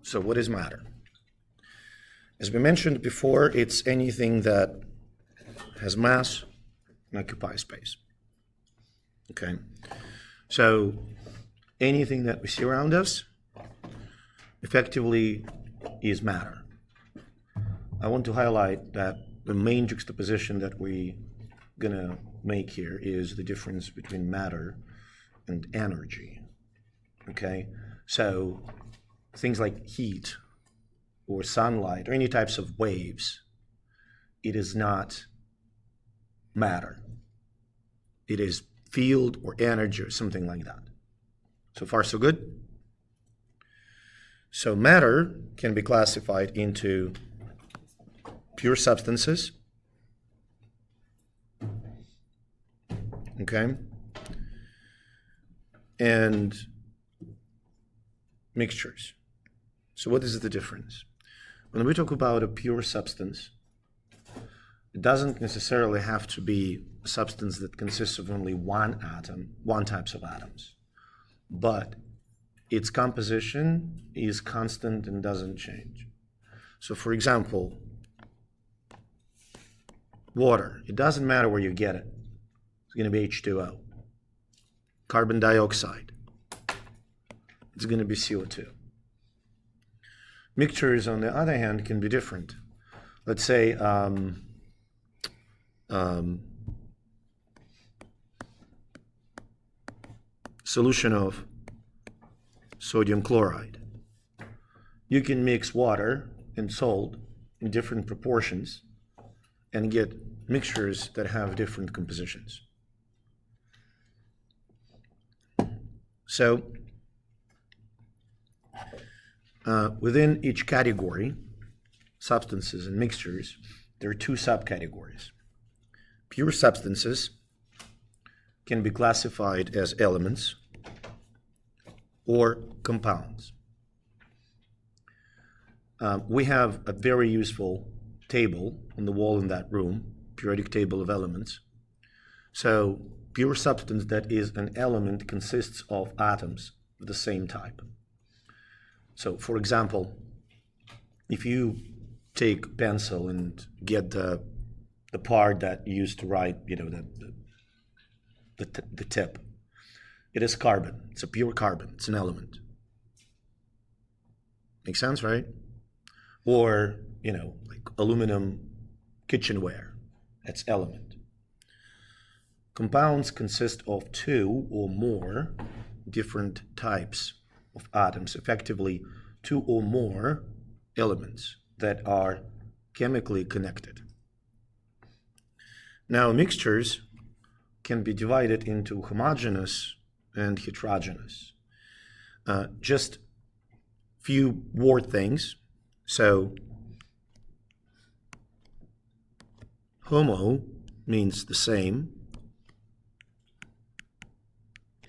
So what is matter? As we mentioned before, it's anything that has mass and occupies space. Okay? So anything that we see around us effectively is matter. I want to highlight that the main juxtaposition that we're gonna make here is the difference between matter and energy. Okay? So things like heat or sunlight or any types of waves, it is not matter. It is field or energy or something like that. So far, so good? So matter can be classified into pure substances, okay, and mixtures. So what is the difference? When we talk about a pure substance, it doesn't necessarily have to be a substance that consists of only one atom, one type of atoms, but its composition is constant and doesn't change. So for example, water, it doesn't matter where you get it. It's going to be H2O. Carbon dioxide, it's going to be CO2. Mixtures, on the other hand, can be different. Let's say solution of sodium chloride. You can mix water and salt in different proportions and get mixtures that have different compositions. So within each category, substances and mixtures, there are two subcategories. Pure substances can be classified as elements or compounds. We have a very useful table on the wall in that room, periodic table of elements. So pure substance that is an element consists of atoms of the same type. So for example, if you take pencil and get the part that you used to write, the tip, it is carbon. It's a pure carbon. It's an element. Makes sense, right? Or, like aluminum kitchenware. That's element. Compounds consist of two or more different types of atoms, effectively two or more elements that are chemically connected. Now, mixtures can be divided into homogeneous and heterogeneous. Just few word things. So homo means the same.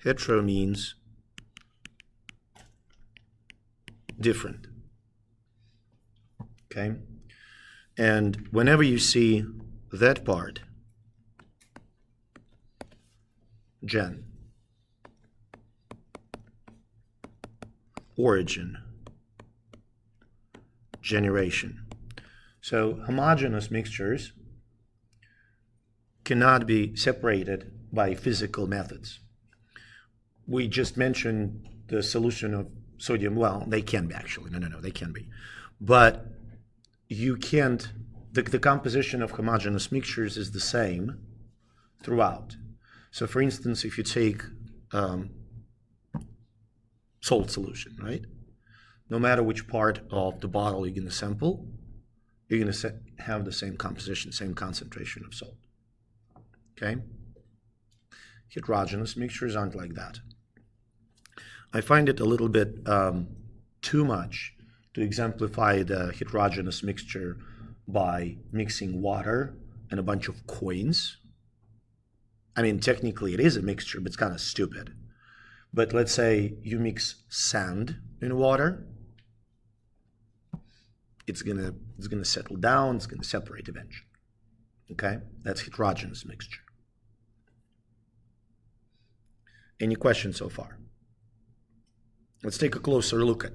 Hetero means different. Okay? And whenever you see that part, gen, origin, generation. So homogeneous mixtures cannot be separated by physical methods. We just mentioned the solution of sodium. Well, they can be actually. No, they can be. But you can't, the composition of homogeneous mixtures is the same throughout. So for instance, if you take salt solution, right? No matter which part of the bottle you're going to sample, you're going to have the same composition, same concentration of salt. Okay? Heterogeneous mixtures aren't like that. I find it a little bit too much to exemplify the heterogeneous mixture by mixing water and a bunch of coins. I mean, technically it is a mixture, but it's kind of stupid. But let's say you mix sand in water, it's gonna settle down, it's gonna separate eventually. Okay? That's heterogeneous mixture. Any questions so far? Let's take a closer look at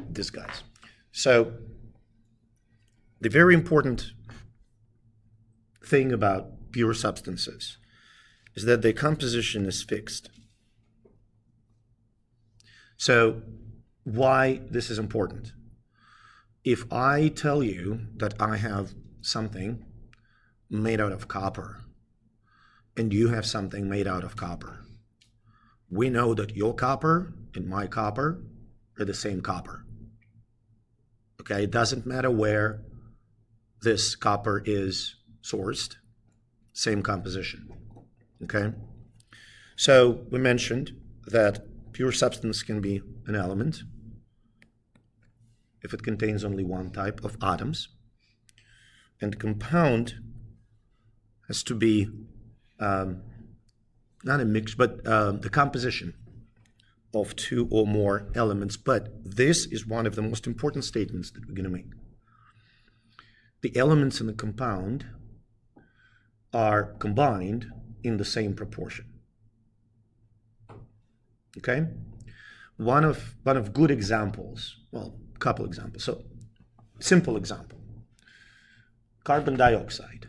this, guys. So the very important thing about pure substances is that their composition is fixed. So why this is important? If I tell you that I have something made out of copper and you have something made out of copper, we know that your copper and my copper are the same copper. Okay, it doesn't matter where this copper is sourced, same composition. Okay, so we mentioned that pure substance can be an element if it contains only one type of atoms, and compound has to be not a mix, but the composition of two or more elements. But this is one of the most important statements that we're going to make. The elements in the compound are combined in the same proportion. Okay? One of good examples, well, a couple examples. So, simple example. Carbon dioxide,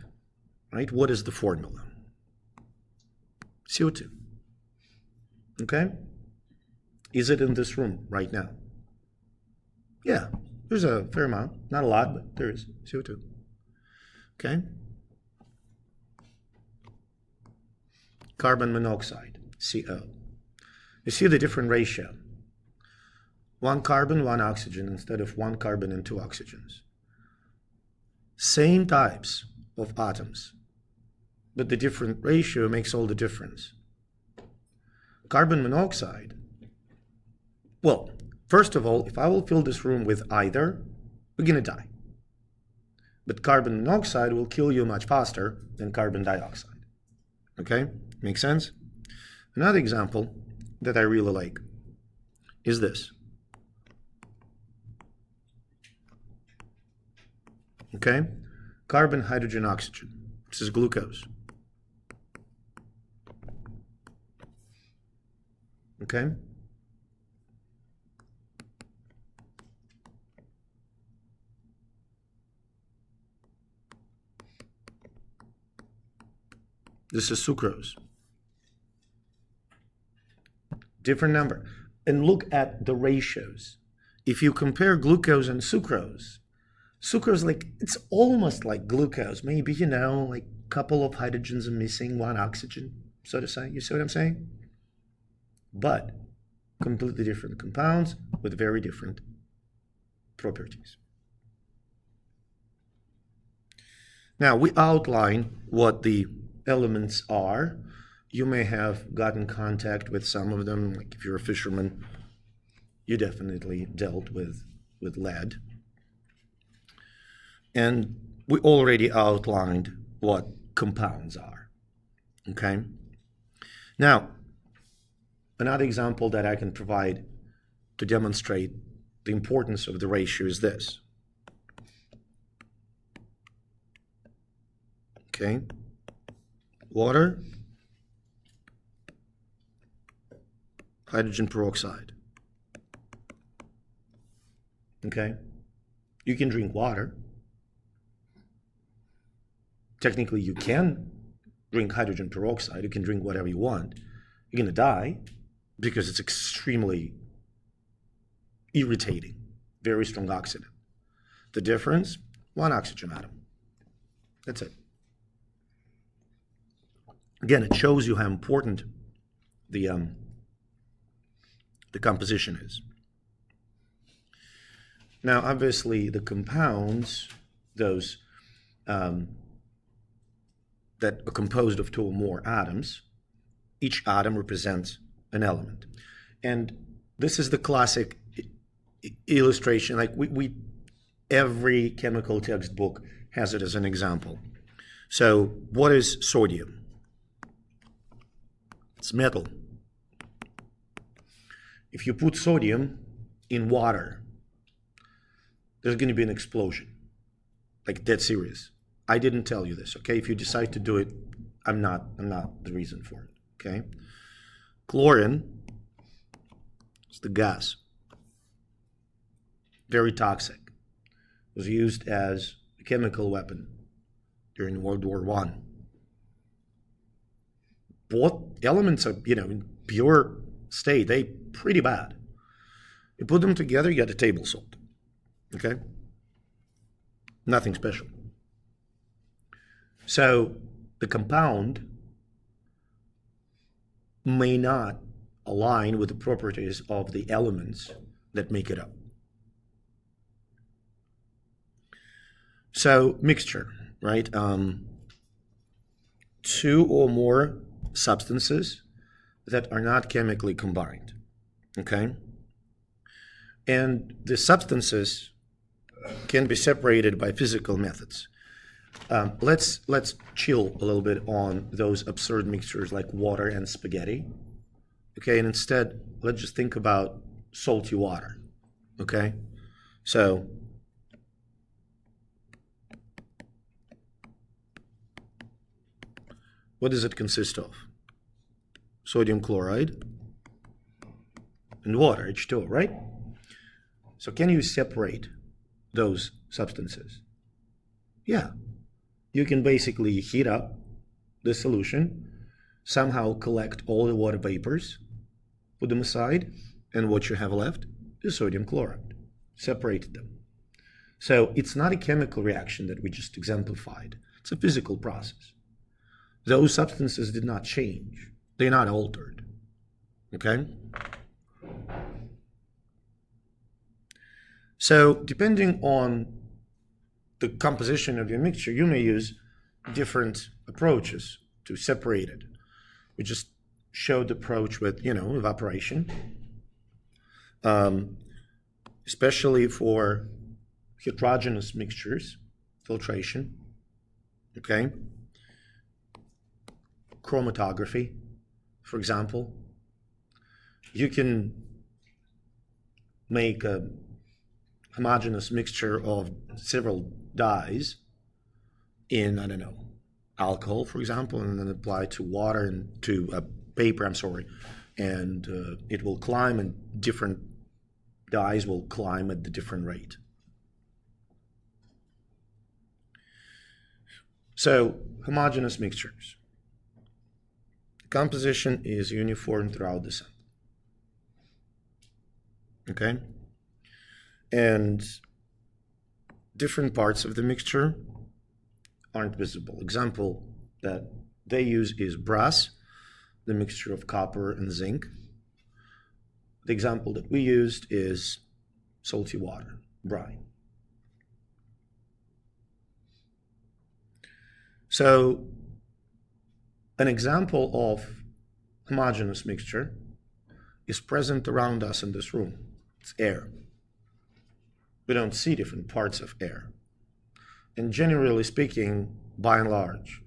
right? What is the formula? CO2. Okay? Is it in this room right now? Yeah, there's a fair amount. Not a lot, but there is CO2. Okay? Carbon monoxide, CO. You see the different ratio. 1 carbon, 1 oxygen instead of 1 carbon and 2 oxygens. Same types of atoms, but the different ratio makes all the difference. Carbon monoxide, well, first of all, if I will fill this room with either, we're going to die. But carbon monoxide will kill you much faster than carbon dioxide. Okay? Make sense? Another example that I really like is this. Okay? Carbon, hydrogen, oxygen. This is glucose. Okay? This is sucrose. Different number. And look at the ratios. If you compare glucose and sucrose, sucrose, like, it's almost like glucose. Maybe, like a couple of hydrogens are missing, 1 oxygen, so to say. You see what I'm saying? But completely different compounds with very different properties. Now, we outline what the elements are. You may have gotten contact with some of them. Like if you're a fisherman, you definitely dealt with lead. And we already outlined what compounds are. Okay? Now, another example that I can provide to demonstrate the importance of the ratio is this. Okay? Water, hydrogen peroxide. Okay? You can drink water. Technically, you can drink hydrogen peroxide. You can drink whatever you want. You're going to die because it's extremely irritating, very strong oxidant. The difference, 1 oxygen atom. That's it. Again, it shows you how important the composition is. Now, obviously, the compounds, those that are composed of 2 or more atoms, each atom represents an element. And this is the classic illustration. Like every chemical textbook has it as an example. So what is sodium? It's metal. If you put sodium in water, there's going to be an explosion. Like dead serious. I didn't tell you this, okay? If you decide to do it, I'm not the reason for it, okay? Chlorine is the gas. Very toxic. was used as a chemical weapon during World War I. Both elements are, in pure state, they pretty bad. You put them together, you get a table salt. Okay? Nothing special. So the compound may not align with the properties of the elements that make it up. So mixture, right? Two or more substances that are not chemically combined, okay? And the substances can be separated by physical methods. Let's chill a little bit on those absurd mixtures like water and spaghetti, okay? And instead, let's just think about salty water, okay? So what does it consist of? Sodium chloride and water, H2O, right? So can you separate those substances? Yeah. You can basically heat up the solution, somehow collect all the water vapors, put them aside, and what you have left is sodium chloride. Separated them. So it's not a chemical reaction that we just exemplified. It's a physical process. Those substances did not change. They're not altered. Okay? So depending on the composition of your mixture, you may use different approaches to separate it. We just showed the approach with, evaporation, especially for heterogeneous mixtures, filtration, okay? Chromatography, for example. You can make a homogeneous mixture of several dyes in, alcohol, for example, and then apply to water and to paper, and it will climb, and different dyes will climb at a different rate. So, homogeneous mixtures. Composition is uniform throughout the sample. Okay? And different parts of the mixture aren't visible. Example that they use is brass, the mixture of copper and zinc. The example that we used is salty water, brine. So an example of homogeneous mixture is present around us in this room. It's air. We don't see different parts of air. And generally speaking, by and large,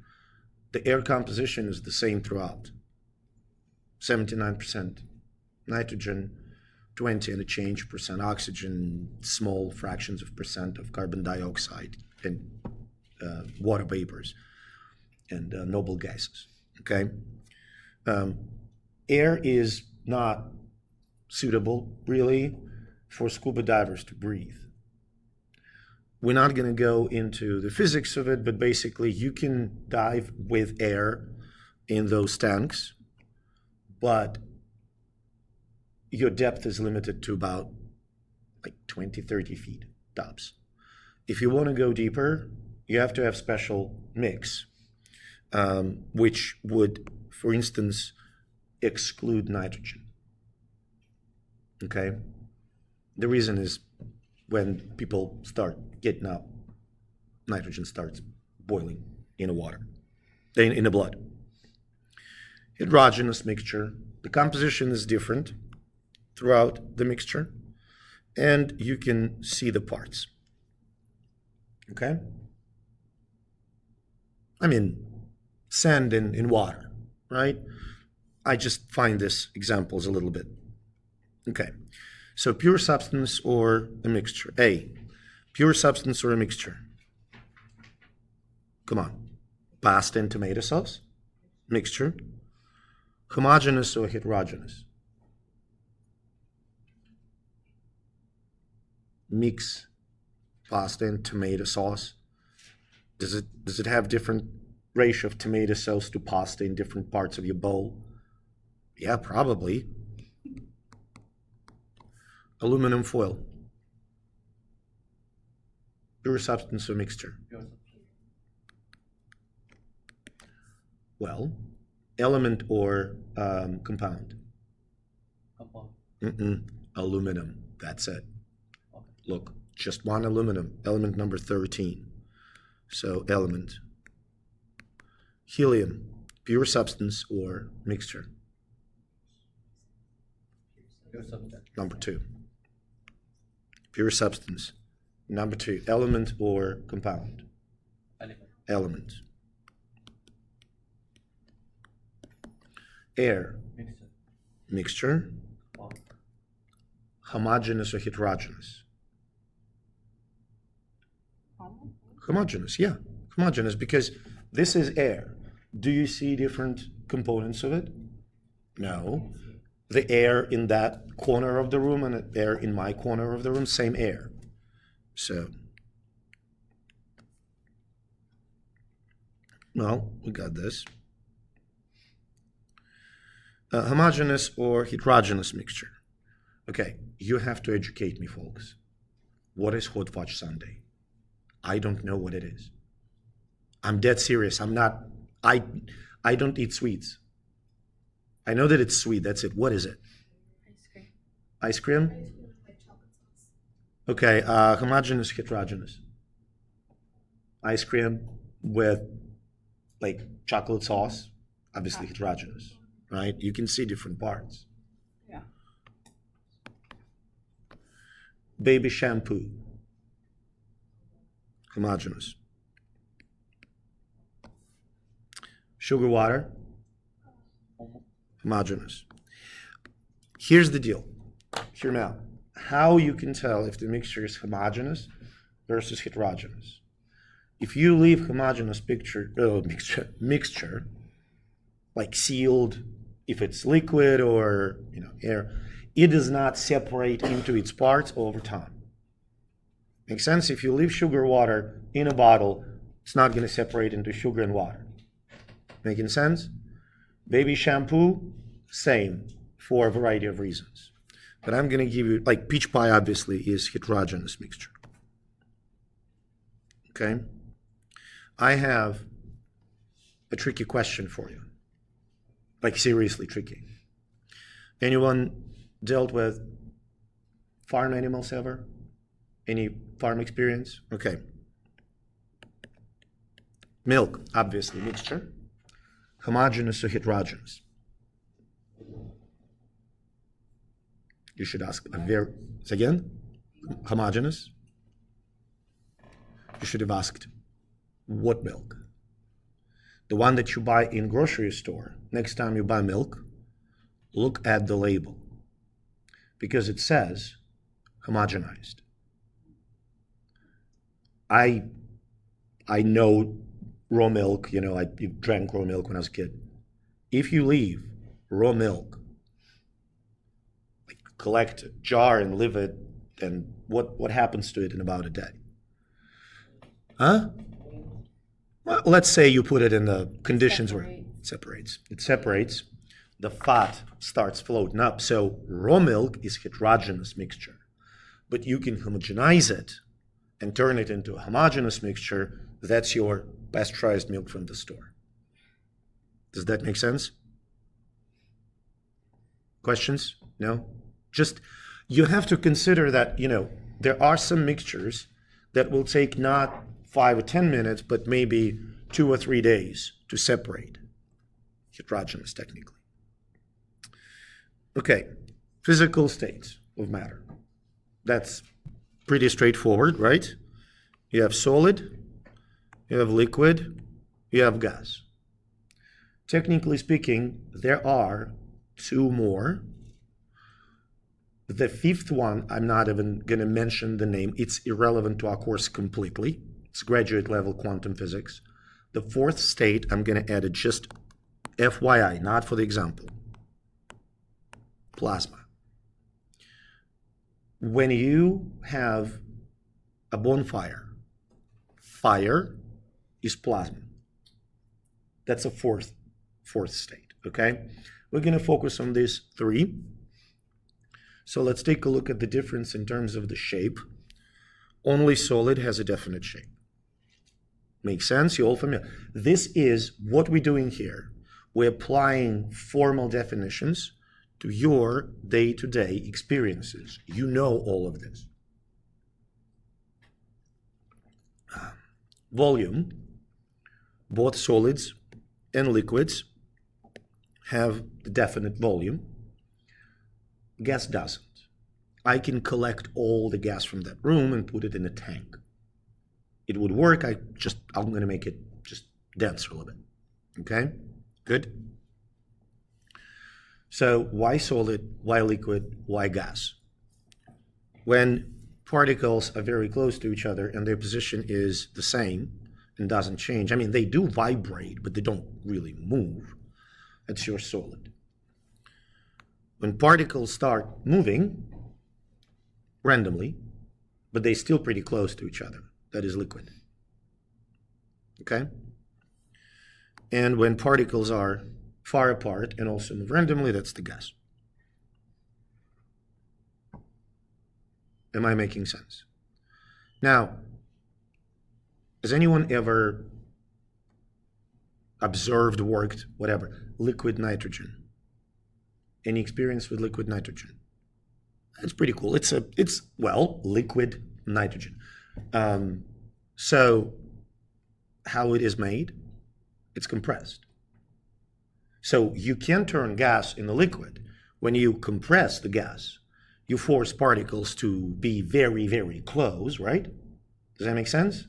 the air composition is the same throughout. 79% nitrogen, 20 and a change percent oxygen, small fractions of percent of carbon dioxide and water vapors and noble gases. Okay, air is not suitable really for scuba divers to breathe. We're not going to go into the physics of it, but basically you can dive with air in those tanks, but your depth is limited to about 20, 30 feet tops. If you want to go deeper, you have to have special mix, which would, for instance, exclude nitrogen. Okay? The reason is when people start getting up, nitrogen starts boiling in the water, in the blood. Heterogeneous mixture, the composition is different throughout the mixture, and you can see the parts. Okay? Sand in water, right? I just find this examples a little bit. Okay, so pure substance or a mixture. A, pure substance or a mixture. Come on. Pasta and tomato sauce, mixture. Homogeneous or heterogeneous? Mix. pasta and tomato sauce? Does it have different ratio of tomato sauce to pasta in different parts of your bowl? Yeah, probably. Aluminum foil. Pure substance or mixture? Well, element or compound? Aluminum. That's it. Look, just one aluminum. Element number 13. So element. Helium. Pure substance or mixture? Number 2. Pure substance. Number 2. Element or compound? Element. Air. Mixture. Homogeneous or heterogeneous? Homogeneous, yeah. Homogeneous, because this is air. Do you see different components of it? No. The air in that corner of the room and the air in my corner of the room, same air. So, well, we got this. Homogeneous or heterogeneous mixture? Okay, you have to educate me, folks. What is hot fudge sundae? I don't know what it is. I'm dead serious. I don't eat sweets. I know that it's sweet. That's it. What is it? Ice cream? Okay, homogeneous, heterogeneous. Ice cream with like chocolate sauce, obviously heterogeneous, right? You can see different parts. Yeah. Baby shampoo, homogeneous. Sugar water, homogeneous. Here's the deal. Hear me out. How you can tell if the mixture is homogeneous versus heterogeneous. If you leave homogeneous mixture, like sealed, if it's liquid or air, it does not separate into its parts over time. Makes sense? If you leave sugar water in a bottle, it's not going to separate into sugar and water. Making sense? Baby shampoo, same, for a variety of reasons. But I'm going to give you, like peach pie obviously is heterogeneous mixture. Okay? I have a tricky question for you. Like seriously tricky. Anyone dealt with farm animals ever? Any farm experience? Okay. Milk, obviously mixture. Homogeneous or heterogeneous? You should ask again? Homogeneous? You should have asked, what milk? The one that you buy in grocery store. Next time you buy milk, look at the label. Because it says homogenized. I know raw milk, I drank raw milk when I was a kid. If you leave raw milk, like collect a jar and leave it, then what happens to it in about a day? Huh? Well, let's say you put it in the conditions where it separates. It separates. The fat starts floating up. So raw milk is heterogeneous mixture. But you can homogenize it and turn it into a homogeneous mixture. That's your pasteurized milk from the store. Does that make sense? Questions? No? Just, you have to consider that, there are some mixtures that will take not 5 or 10 minutes, but maybe 2 or 3 days to separate. Heterogeneous, technically. Okay, physical states of matter. That's pretty straightforward, right? You have solid, you have liquid, you have gas. Technically speaking, there are 2 more. The 5th one, I'm not even going to mention the name. It's irrelevant to our course completely. It's graduate level quantum physics. The 4th state, I'm going to add it just FYI, not for the example. Plasma. When you have a bonfire. Fire is plasma. That's a fourth state, okay? We're going to focus on these three. So let's take a look at the difference in terms of the shape. Only solid has a definite shape. Makes sense? You're all familiar. This is what we're doing here. We're applying formal definitions to your day-to-day experiences. You know all of this. Volume, both solids and liquids have the definite volume. Gas doesn't. I can collect all the gas from that room and put it in a tank. It would work. I'm going to make it just denser a little bit. Okay? Good? So why solid, why liquid, why gas? When particles are very close to each other and their position is the same and doesn't change, I mean, they do vibrate, but they don't really move. That's your solid. When particles start moving randomly, but they're still pretty close to each other, that is liquid. Okay? And when particles are far apart and also move randomly, that's the gas. Am I making sense? Now, has anyone ever observed, worked, whatever, liquid nitrogen? Any experience with liquid nitrogen? It's pretty cool. It's liquid nitrogen. So how it is made? It's compressed. So you can turn gas into liquid. When you compress the gas, you force particles to be very, very close, right? Does that make sense?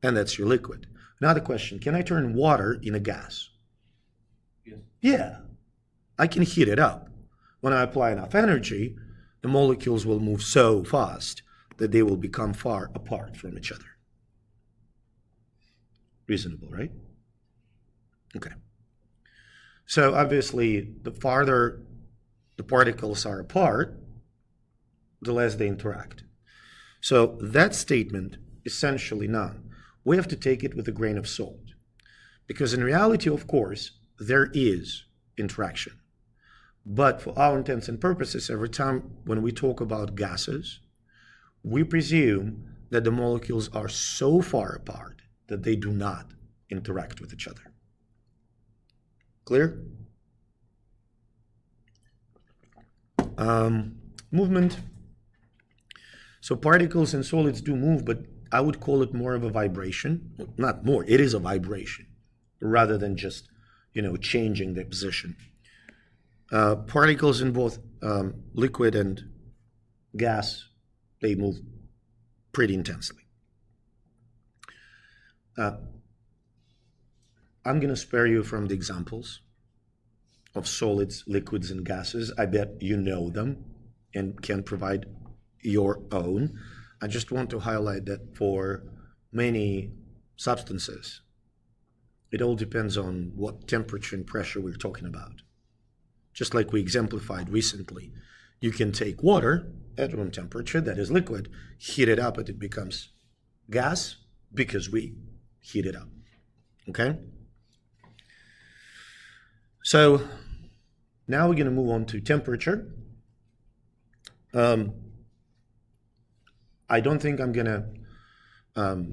And that's your liquid. Another question, can I turn water into gas? Yes. Yeah. I can heat it up. When I apply enough energy, the molecules will move so fast that they will become far apart from each other. Reasonable, right? Okay. So obviously, the farther the particles are apart, the less they interact. So that statement, essentially none. We have to take it with a grain of salt. Because in reality, of course, there is interaction. But for our intents and purposes, every time when we talk about gases, we presume that the molecules are so far apart that they do not interact with each other. Clear? Movement. So particles and solids do move, but I would call it more of a vibration. Not more, it is a vibration, rather than just, changing their position. Particles in both liquid and gas, they move pretty intensely. I'm going to spare you from the examples of solids, liquids, and gases. I bet you know them and can provide your own. I just want to highlight that for many substances, it all depends on what temperature and pressure we're talking about. Just like we exemplified recently, you can take water at room temperature, that is liquid, heat it up and it becomes gas because we heat it up. Okay? So now we're going to move on to temperature. I don't think I'm going to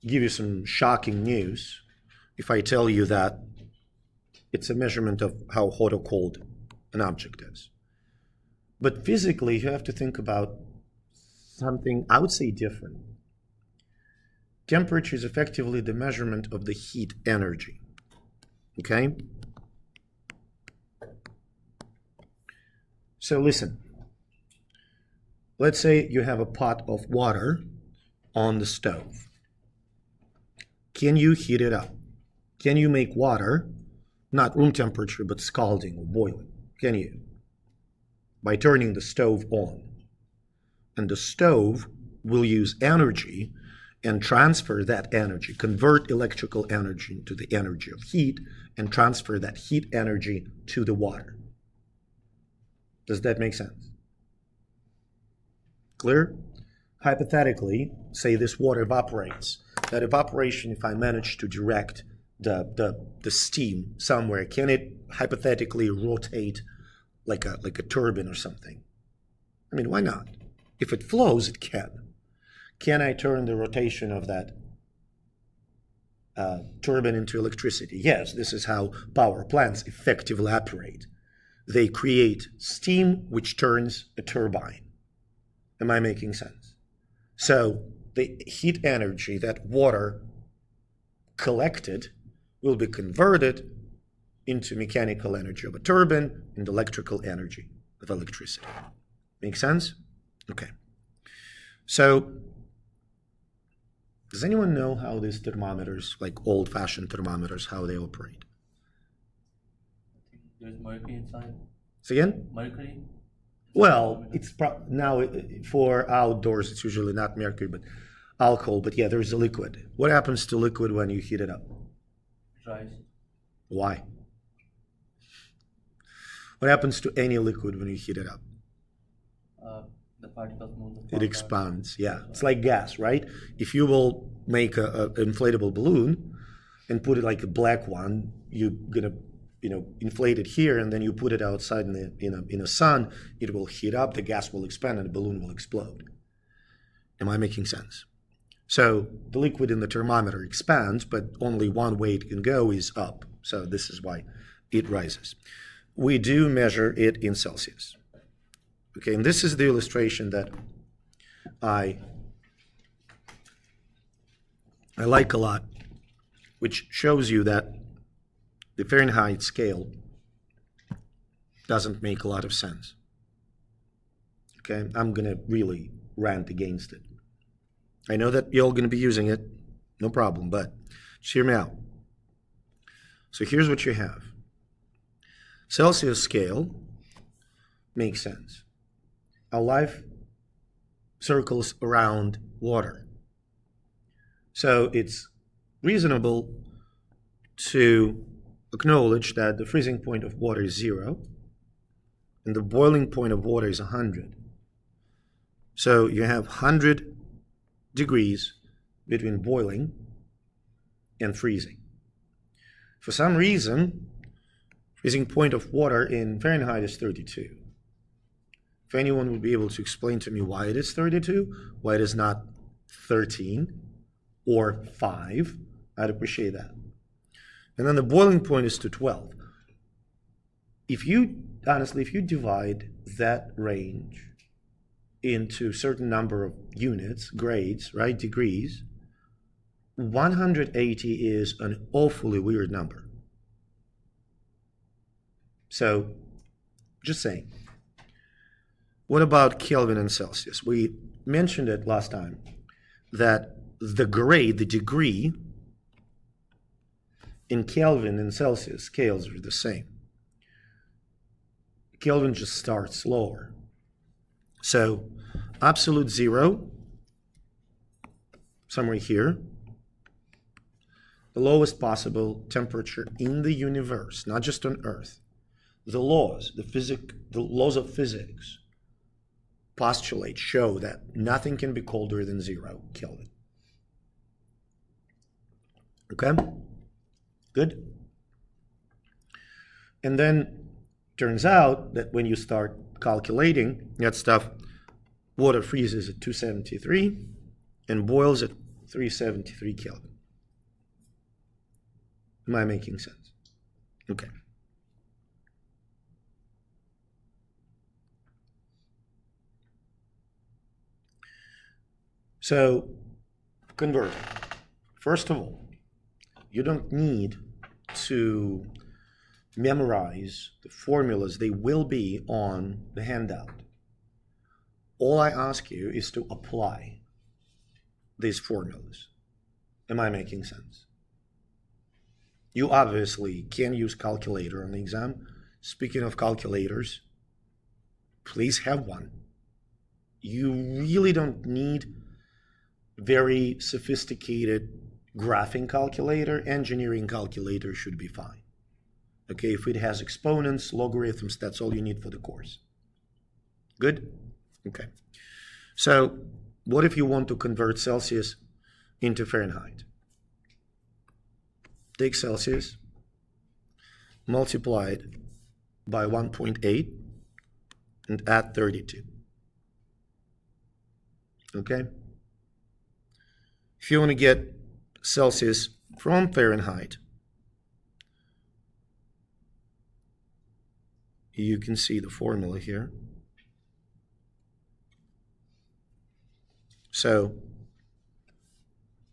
give you some shocking news if I tell you that it's a measurement of how hot or cold an object is. But physically, you have to think about something, I would say, different. Temperature is effectively the measurement of the heat energy. Okay? So listen. Let's say you have a pot of water on the stove. Can you heat it up? Can you make water, not room temperature, but scalding or boiling? Can you? By turning the stove on. And the stove will use energy and transfer that energy, convert electrical energy into the energy of heat, and transfer that heat energy to the water. Does that make sense? Clear? hypothetically, say this water evaporates. That evaporation, if I manage to direct the steam somewhere, can it hypothetically rotate like a turbine or something? I mean, why not? If it flows, it can. Can I turn the rotation of that turbine into electricity? Yes, this is how power plants effectively operate. They create steam which turns a turbine. Am I making sense? So the heat energy that water collected will be converted into mechanical energy of a turbine and electrical energy of electricity. Make sense? Okay. So does anyone know how these thermometers, like old-fashioned thermometers, how they operate? There's mercury inside. Say again? Mercury? Well, it's now for outdoors, it's usually not mercury, but alcohol. But yeah, there's a liquid. What happens to liquid when you heat it up? Dries. Why? What happens to any liquid when you heat it up? The particles move. It expands. Yeah, it's like gas, right? If you will make a inflatable balloon and put it like a black one, you're gonna inflate it here, and then you put it outside in the sun. It will heat up. The gas will expand, and the balloon will explode. Am I making sense? So the liquid in the thermometer expands, but only one way it can go is up. So this is why it rises. We do measure it in Celsius. Okay, and this is the illustration that I like a lot, which shows you that the Fahrenheit scale doesn't make a lot of sense. Okay, I'm going to really rant against it. I know that you're all going to be using it, no problem, but just hear me out. So here's what you have. Celsius scale makes sense. Our life circles around water. So it's reasonable to acknowledge that the freezing point of water is 0 and the boiling point of water is 100. So you have 100 degrees between boiling and freezing. For some reason, freezing point of water in Fahrenheit is 32. If anyone would be able to explain to me why it is 32, why it is not 13 or 5, I'd appreciate that. And then the boiling point is to 12. If you divide that range into a certain number of units, grades, right, degrees, 180 is an awfully weird number. So, just saying. What about Kelvin and Celsius? We mentioned it last time, that the grade, the degree, in Kelvin and Celsius scales are the same. Kelvin just starts lower. So absolute 0, somewhere here, the lowest possible temperature in the universe, not just on Earth. The laws of physics postulate, show that nothing can be colder than 0 Kelvin. Okay? Good? And then turns out that when you start calculating that stuff, water freezes at 273 and boils at 373 Kelvin. Am I making sense? Okay. So, convert. First of all, you don't need to memorize the formulas. They will be on the handout. All I ask you is to apply these formulas. Am I making sense? You obviously can use calculator on the exam. Speaking of calculators, please have one. You really don't need very sophisticated graphing calculator. Engineering calculator should be fine. Okay, if it has exponents, logarithms, that's all you need for the course. Good? Okay. So What if you want to convert Celsius into Fahrenheit? Take Celsius, multiply it by 1.8, and add 32. Okay? If you want to get Celsius from Fahrenheit, you can see the formula here. So,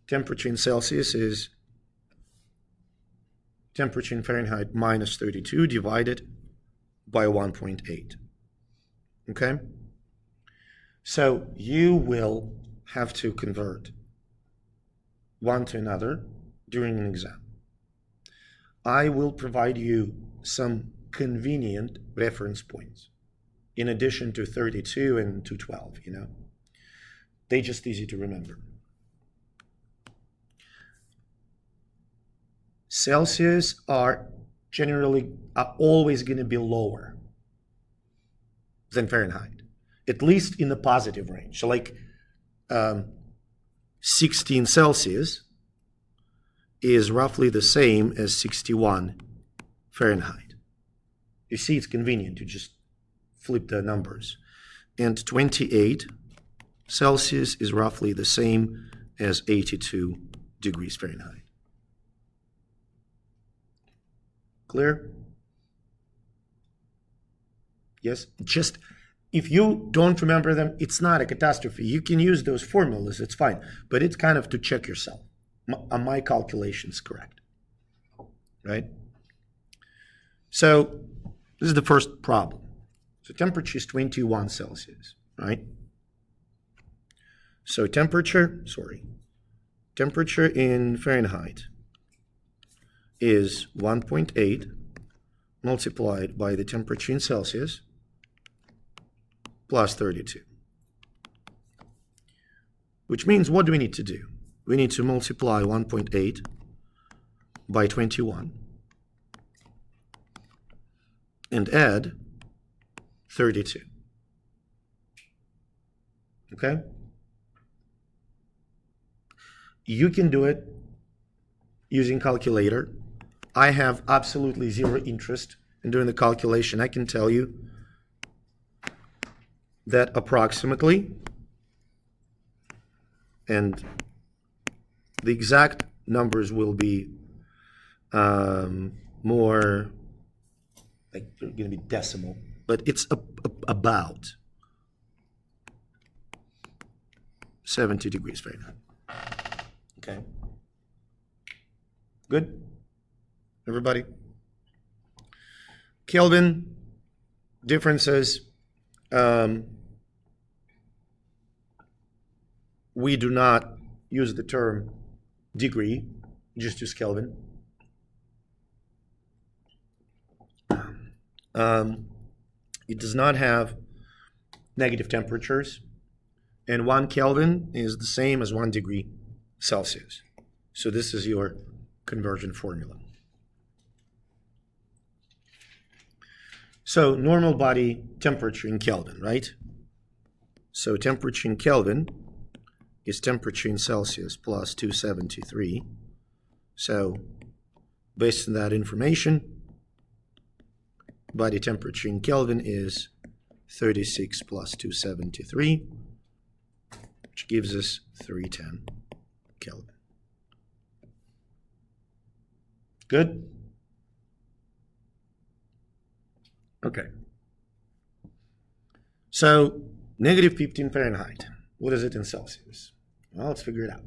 temperature in Celsius is temperature in Fahrenheit minus 32 divided by 1.8. Okay? So, you will have to convert one to another during an exam. I will provide you some convenient reference points in addition to 32 and 212, They're just easy to remember. Celsius are always going to be lower than Fahrenheit, at least in the positive range. So like 16 Celsius is roughly the same as 61 Fahrenheit. You see, it's convenient to just flip the numbers. And 28 Celsius is roughly the same as 82 degrees Fahrenheit. Clear? Yes? Just, if you don't remember them, it's not a catastrophe. You can use those formulas, it's fine. But it's kind of to check yourself. Are my calculations correct? Right? So, this is the first problem. So temperature is 21 Celsius, right? So temperature in Fahrenheit is 1.8 multiplied by the temperature in Celsius plus 32. Which means, what do we need to do? We need to multiply 1.8 by 21 and add 32. Okay? You can do it using calculator. I have absolutely zero interest in doing the calculation. I can tell you that approximately, and the exact numbers will be more, like they're going to be decimal, but it's about 70 degrees Fahrenheit. Okay. Good? Everybody? Kelvin differences. We do not use the term degree, just use Kelvin. It does not have negative temperatures, and 1 Kelvin is the same as 1 degree Celsius. So this is your conversion formula. So normal body temperature in Kelvin, right? So temperature in Kelvin is temperature in Celsius plus 273. So based on that information, body temperature in Kelvin is 36 plus 273, which gives us 310 Kelvin. Good? Okay. So, negative 15 Fahrenheit. What is it in Celsius? Well, let's figure it out.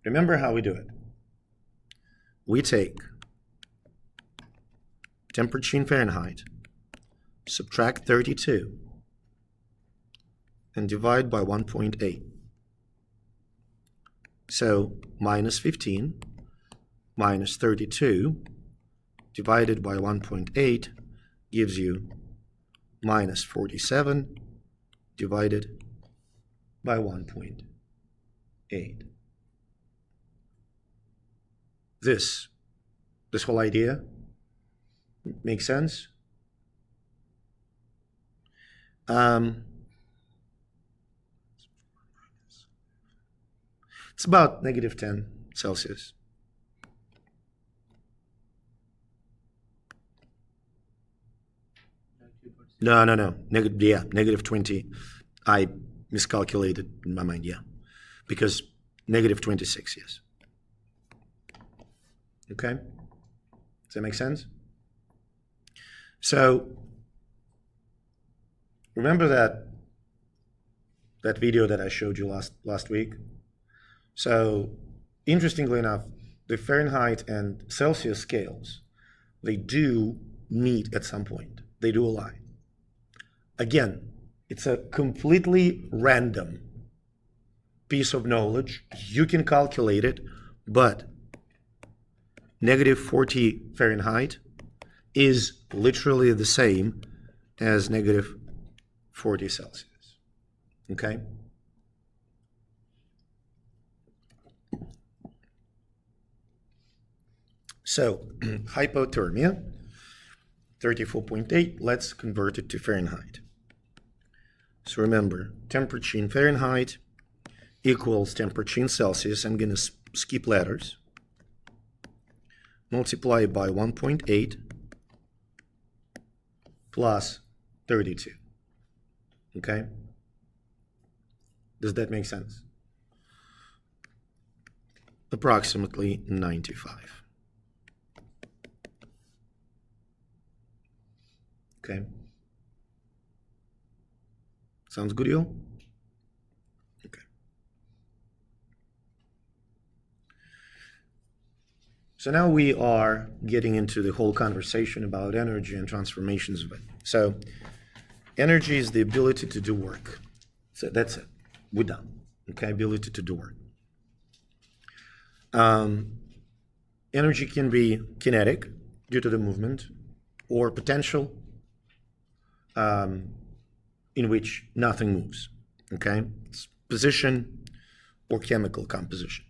Remember how we do it. We take temperature in Fahrenheit, subtract 32, and divide by 1.8. So, minus 15 minus 32 divided by 1.8 gives you minus 47 divided by 1.8. This whole idea makes sense? It's about negative 10 Celsius. No. Negative 20. I miscalculated in my mind, because negative 26, yes. Okay? Does that make sense? So, remember that video that I showed you last week? So, interestingly enough, the Fahrenheit and Celsius scales, they do meet at some point. They do align. Again, it's a completely random piece of knowledge. You can calculate it, but negative 40 Fahrenheit is literally the same as negative 40 Celsius. Okay? So, hypothermia, 34.8, let's convert it to Fahrenheit. So remember, temperature in Fahrenheit equals temperature in Celsius. I'm going to skip letters. Multiply by 1.8 plus 32. Okay? Does that make sense? Approximately 95. Okay? Sounds good, y'all? Okay. So now we are getting into the whole conversation about energy and transformations of it. So energy is the ability to do work. So that's it. We're done. Okay, ability to do work. Energy can be kinetic due to the movement, or potential, in which nothing moves. Okay? It's position or chemical composition.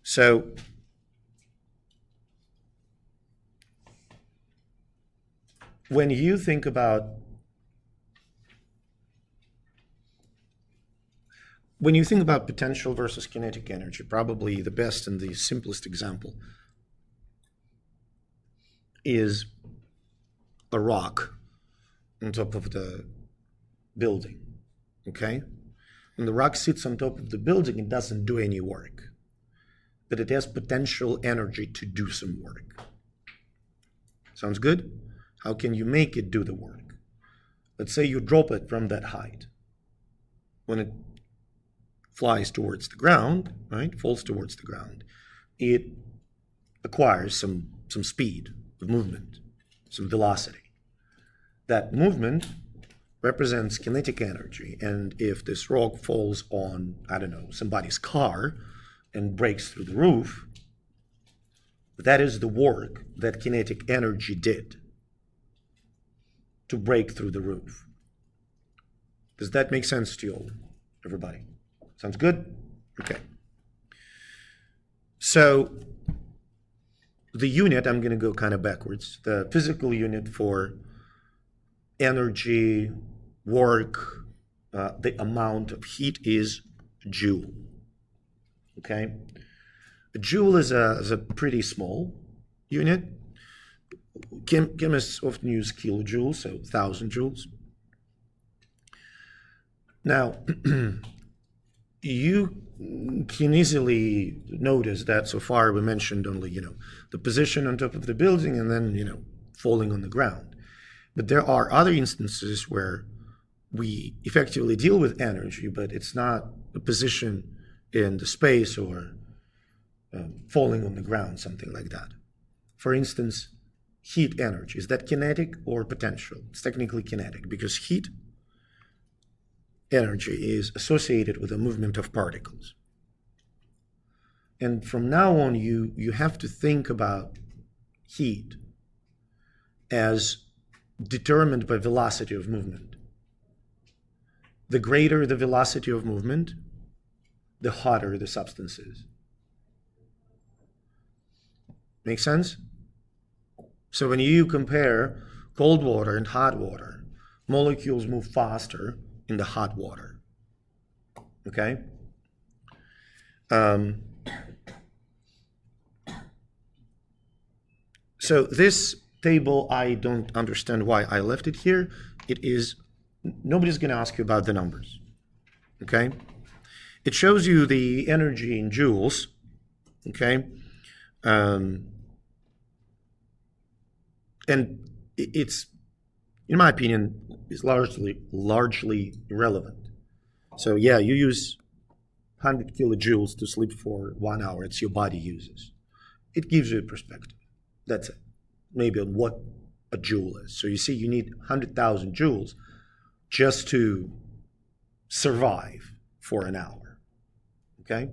So, when you think about potential versus kinetic energy, probably the best and the simplest example is a rock on top of the building, okay? When the rock sits on top of the building, it doesn't do any work, but it has potential energy to do some work. Sounds good? How can you make it do the work? Let's say you drop it from that height. When it flies towards the ground, right, falls towards the ground, it acquires some speed of movement, some velocity. That movement represents kinetic energy, and if this rock falls on, I don't know, somebody's car and breaks through the roof, that is the work that kinetic energy did to break through the roof. Does that make sense to you, everybody? Sounds good? Okay. So the unit, I'm going to go kind of backwards. The physical unit for energy, work, the amount of heat is joule. Okay? A joule is a pretty small unit. Chemists often use kilojoules, so 1,000 joules. Now, you can easily notice that so far we mentioned only, the position on top of the building and then, falling on the ground. But there are other instances where we effectively deal with energy, but it's not a position in the space or falling on the ground, something like that. For instance, heat energy. Is that kinetic or potential? It's technically kinetic because heat energy is associated with the movement of particles. And from now on, you have to think about heat as determined by velocity of movement. The greater the velocity of movement, the hotter the substance is. Make sense? So when you compare cold water and hot water, molecules move faster in the hot water. Okay? So this table, I don't understand why I left it here. It is, nobody's going to ask you about the numbers, okay? It shows you the energy in joules, okay? And it's, in my opinion, is largely irrelevant. So yeah, you use 100 kilojoules to sleep for 1 hour. It's your body uses. It gives you a perspective. That's it. Maybe on what a joule is. So you see, you need 100,000 joules just to survive for an hour. Okay?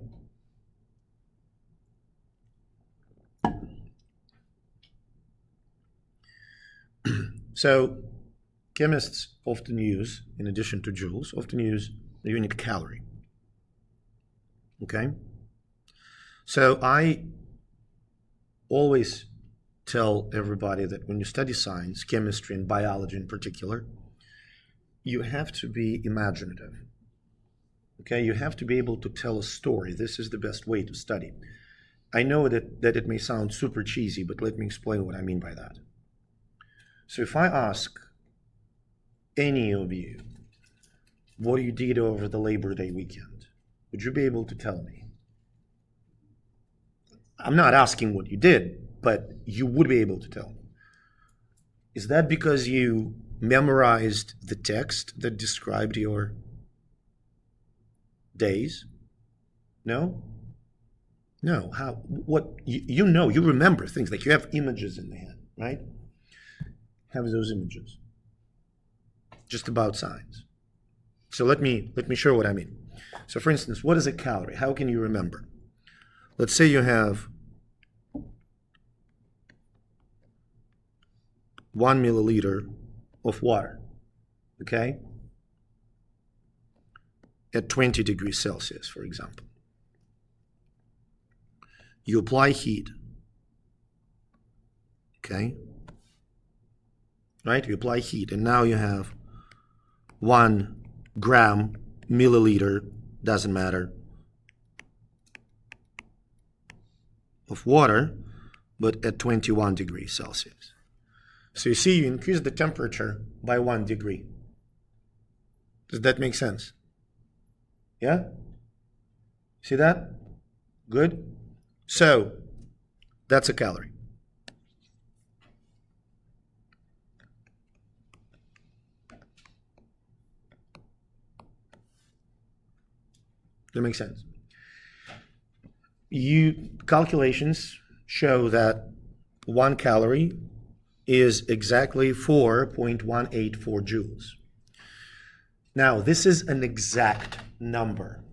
So chemists often use, in addition to joules, often use the unit calorie. Okay? So I always tell everybody that when you study science, chemistry and biology in particular, you have to be imaginative. Okay? You have to be able to tell a story. This is the best way to study. I know that it may sound super cheesy, but let me explain what I mean by that. So if I ask any of you what you did over the Labor Day weekend, would you be able to tell me? I'm not asking what you did, but you would be able to tell me. Is that because you memorized the text that described your days? No? No. How? What? You know, you remember things, like you have images in the head, right? Have those images. Just about science. So let me show what I mean. So for instance, what is a calorie? How can you remember? Let's say you have 1 milliliter of water, okay? At 20 degrees Celsius, for example. You apply heat, okay? Right? You apply heat, and now you have 1 gram, milliliter, doesn't matter, of water, but at 21 degrees Celsius. So you see, you increase the temperature by 1 degree. Does that make sense? Yeah? See that? Good? So, that's a calorie. That makes sense. Calculations show that 1 calorie is exactly 4.184 joules. Now, this is an exact number.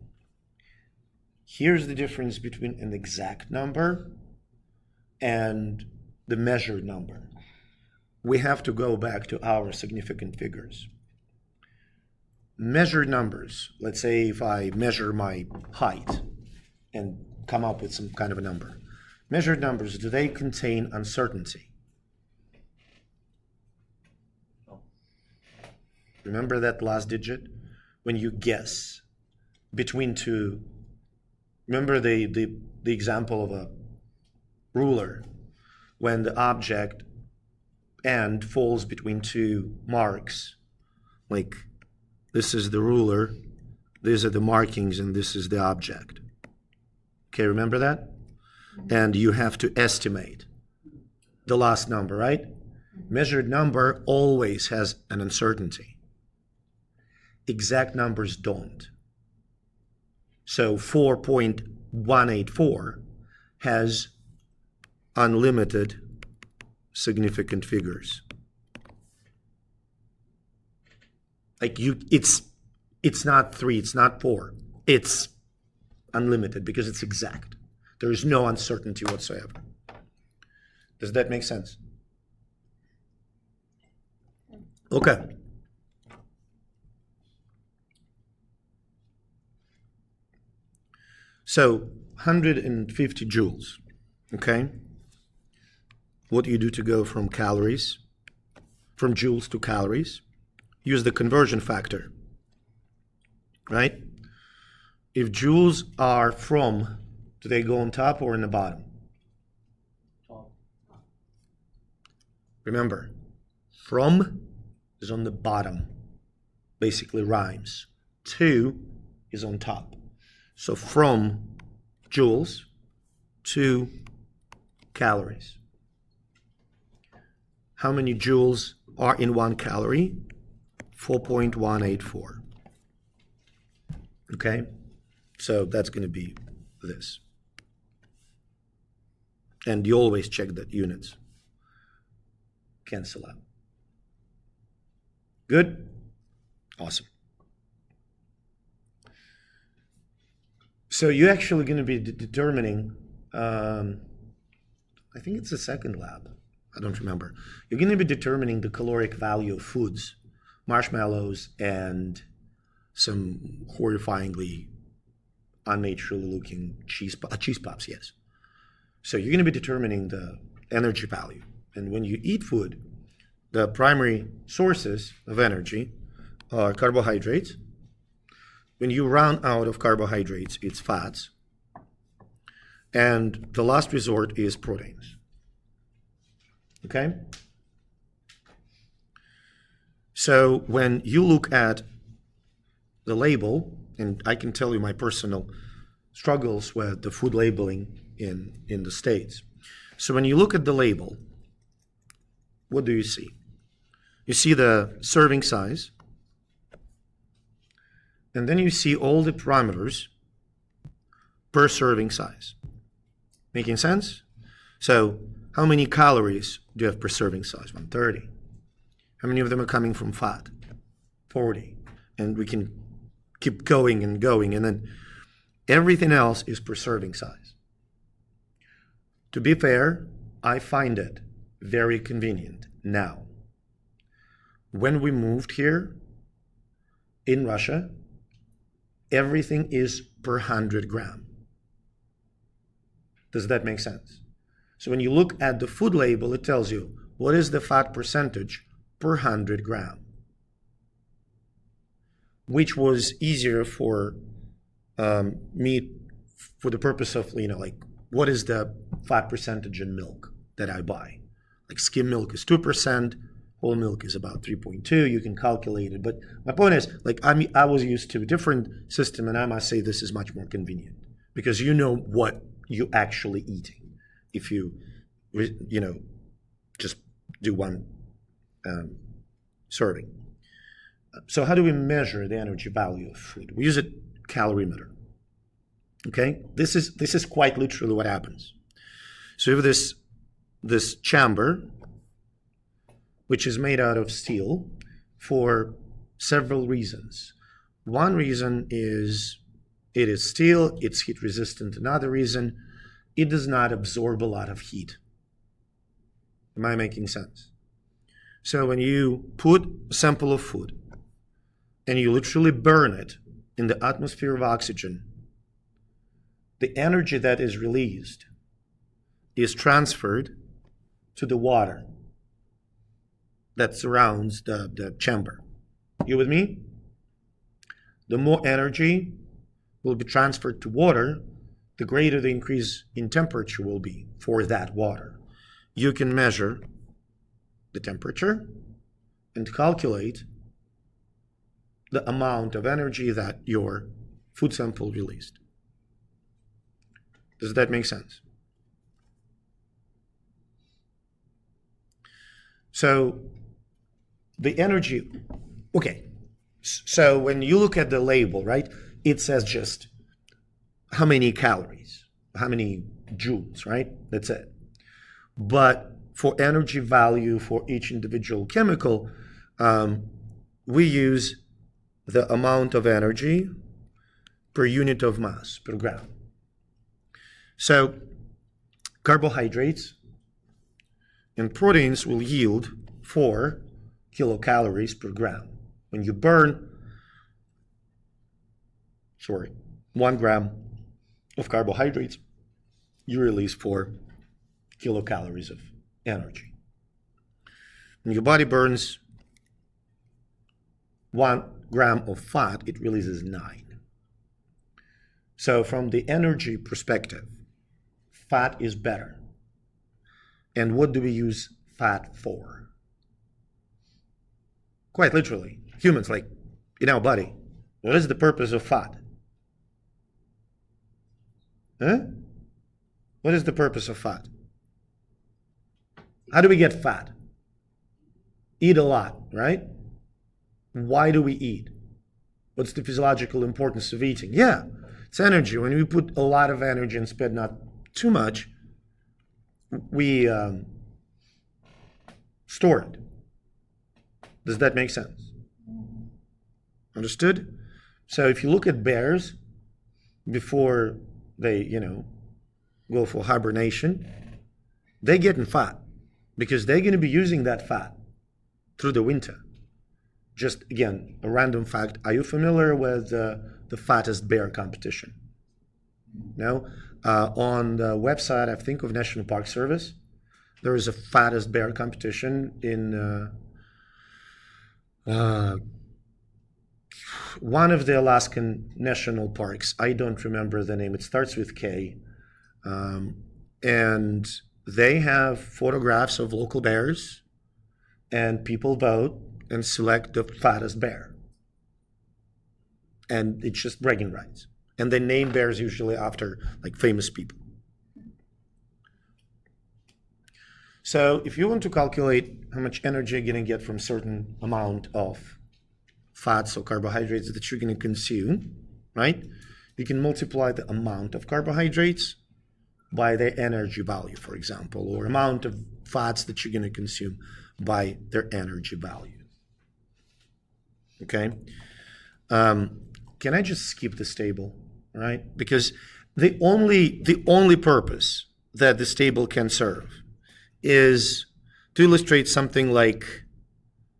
Here's the difference between an exact number and the measured number. We have to go back to our significant figures. Measured numbers, let's say if I measure my height and come up with some kind of a number. Measured numbers, do they contain uncertainty? Remember that last digit? When you guess between two, remember the example of a ruler, when the object end falls between 2 marks, like this is the ruler, these are the markings, and this is the object. Okay, remember that? And you have to estimate the last number, right? Measured number always has an uncertainty. Exact numbers don't. So 4.184 has unlimited significant figures. Like it's not 3, it's not 4. It's unlimited because it's exact. There is no uncertainty whatsoever. Does that make sense? Okay. So 150 joules, okay? What do you do to go from joules to calories? Use the conversion factor, right? If joules are from, do they go on top or in the bottom? Top. Remember, from is on the bottom, basically rhymes. To is on top. So from joules to calories. How many joules are in 1 calorie? 4.184. Okay? So that's going to be this. And you always check that units cancel out. Good? Awesome. So you're actually going to be determining, I think it's the second lab. I don't remember. You're going to be determining the caloric value of foods, marshmallows, and some horrifyingly unnaturally looking cheese puffs, yes. So you're going to be determining the energy value. And when you eat food, the primary sources of energy are carbohydrates. When you run out of carbohydrates, it's fats. And the last resort is proteins. Okay? So when you look at the label, and I can tell you my personal struggles with the food labeling in the States. So when you look at the label, what do you see? You see the serving size, and then you see all the parameters per serving size. Making sense? So how many calories do you have per serving size? 130. How many of them are coming from fat? 40. And we can keep going, and then everything else is per serving size. To be fair, I find it very convenient now. When we moved here in Russia, everything is per 100 gram. Does that make sense? So when you look at the food label, it tells you what is the fat percentage per 100 gram, which was easier for me for the purpose of, like, what is the fat percentage in milk that I buy? Like skim milk is 2%, whole milk is about 3.2. You can calculate it. But my point is, like, I was used to a different system, and I must say this is much more convenient because you know what you're actually eating if you just do one serving. So how do we measure the energy value of food? We use a calorimeter. Okay, this is quite literally what happens. So you have this chamber, which is made out of steel for several reasons. One reason is it is steel, it's heat resistant. Another reason, it does not absorb a lot of heat. Am I making sense? So when you put a sample of food and you literally burn it in the atmosphere of oxygen, the energy that is released is transferred to the water that surrounds the chamber. You with me? The more energy will be transferred to water, the greater the increase in temperature will be for that water. You can measure the temperature and calculate the amount of energy that your food sample released. Does that make sense? So the energy, okay. So when you look at the label, right, it says just how many calories, how many joules, right? That's it. But for energy value for each individual chemical, we use the amount of energy per unit of mass, per gram. So carbohydrates and proteins will yield 4 kilocalories per gram. When you burn, 1 gram of carbohydrates, you release 4 kilocalories of energy. When your body burns 1 gram of fat, it releases 9. So from the energy perspective, fat is better. And what do we use fat for? Quite literally, humans, like in our body, what is the purpose of fat? Huh? What is the purpose of fat? How do we get fat? Eat a lot, right? Why do we eat? What's the physiological importance of eating? Yeah, it's energy. When we put a lot of energy and spend not too much, we store it. Does that make sense? Understood? So if you look at bears before they, go for hibernation, they're getting fat because they're going to be using that fat through the winter. Just again, a random fact. Are you familiar with the fattest bear competition? No? On the website, I think, of National Park Service, there is a fattest bear competition in one of the Alaskan national parks. I don't remember the name. It starts with K. And they have photographs of local bears, and people vote and select the fattest bear. And it's just bragging rights. And they name bears usually after like famous people. So if you want to calculate how much energy you're going to get from certain amount of fats or carbohydrates that you're going to consume, right? You can multiply the amount of carbohydrates by their energy value, for example, or amount of fats that you're going to consume by their energy value. Okay? Can I just skip this table, right? Because the only purpose that this table can serve is to illustrate something like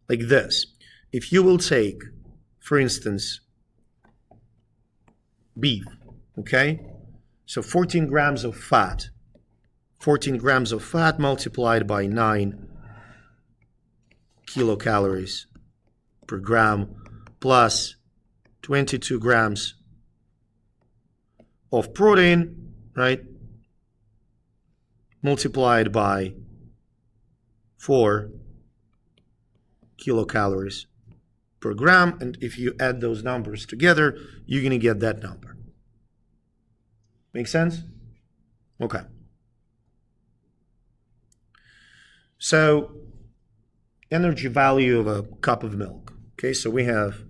this. If you will take, for instance, beef, okay? So 14 grams of fat. 14 grams of fat multiplied by 9 kilocalories per gram plus 22 grams of protein, right? Multiplied by 4 kilocalories per gram. And if you add those numbers together, you're going to get that number. Make sense? Okay. So, energy value of a cup of milk. Okay, so we have